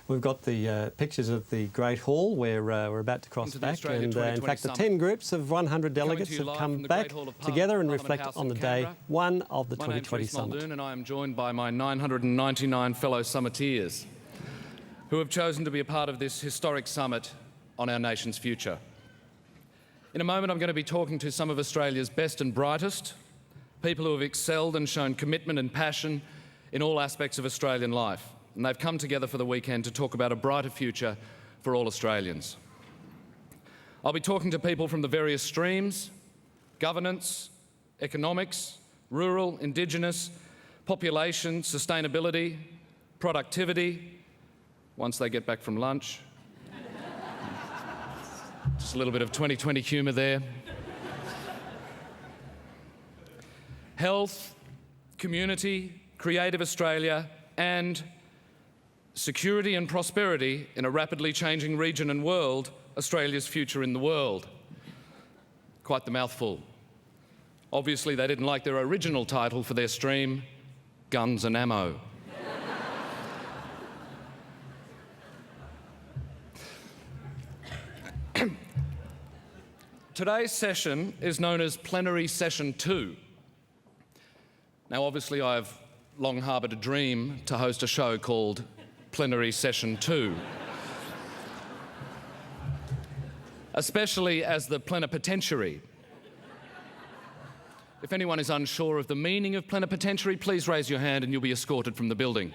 We've got the pictures of the Great Hall where we're about to cross back, and in fact the 10 groups of 100 delegates have come back together and reflect on the day one of the 2020 summit. My name's Rhys Muldoon, and I am joined by my 999 fellow summiteers who have chosen to be a part of this historic summit on our nation's future. In a moment, I'm going to be talking to some of Australia's best and brightest, people who have excelled and shown commitment and passion in all aspects of Australian life. And they've come together for the weekend to talk about a brighter future for all Australians. I'll be talking to people from the various streams: governance, economics, rural, Indigenous, population, sustainability, productivity, once they get back from lunch. Just a little bit of 2020 humour there. Health, community, creative Australia, and security and prosperity in a rapidly changing region and world, Australia's future in the world. Quite the mouthful. Obviously, they didn't like their original title for their stream, Guns and Ammo. Today's session is known as Plenary Session 2. Now, obviously, I've long harboured a dream to host a show called Plenary Session 2. Especially as the plenipotentiary. If anyone is unsure of the meaning of plenipotentiary, please raise your hand and you'll be escorted from the building.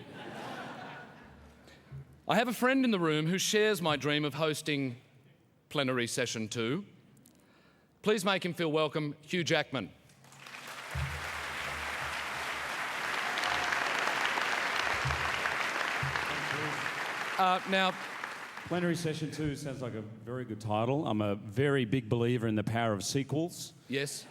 I have a friend in the room who shares my dream of hosting Plenary Session 2. Please make him feel welcome, Hugh Jackman. Now, Plenary Session 2 sounds like a very good title. I'm a very big believer in the power of sequels. yes.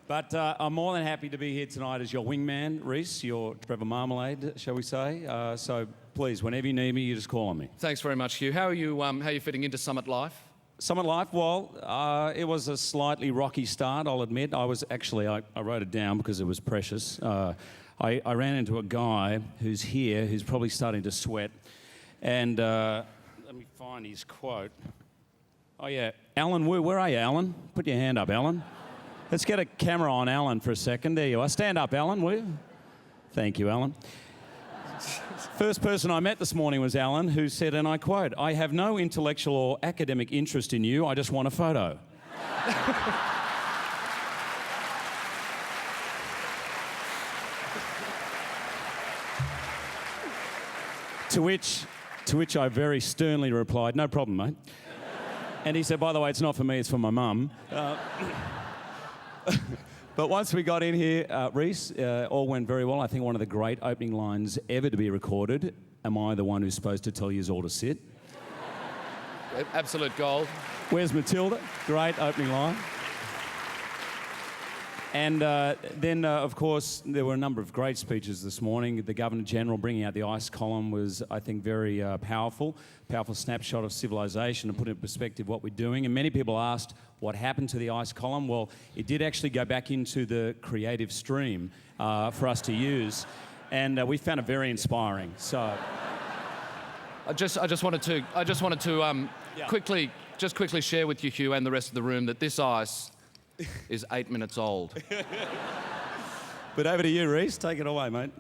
But I'm more than happy to be here tonight as your wingman, Rhys, your Trevor Marmalade, shall we say. So please, whenever you need me, you just call on me. Thanks very much, Hugh. How are you fitting into Summit life? Summit life, well, it was a slightly rocky start, I'll admit. I wrote it down because it was precious. I ran into a guy who's here, who's probably starting to sweat. And let me find his quote. Oh, yeah. Alan Wu, where are you, Alan? Put your hand up, Alan. Let's get a camera on Alan for a second. There you are. Stand up, Alan, will you? Thank you, Alan. First person I met this morning was Alan, who said, and I quote, "I have no intellectual or academic interest in you, I just want a photo." To which I very sternly replied, "No problem, mate." And he said, "By the way, it's not for me, it's for my mum." But once we got in here, Rhys, all went very well. I think one of the great opening lines ever to be recorded. Am I the one who's supposed to tell you all to sit? Absolute gold. Where's Matilda? Great opening line. And then, of course, there were a number of great speeches this morning. The Governor-General bringing out the ice column was, I think, very powerful snapshot of civilisation and put in perspective what we're doing. And many people asked what happened to the ice column. Well, it did actually go back into the creative stream for us to use. And we found it very inspiring. So I just wanted to quickly share with you, Hugh, and the rest of the room that this ice is 8 minutes old. But over to you, Rhys. Take it away, mate.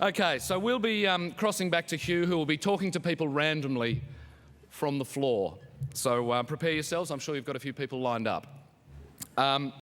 Okay, so we'll be crossing back to Hugh, who will be talking to people randomly from the floor. So prepare yourselves. I'm sure you've got a few people lined up.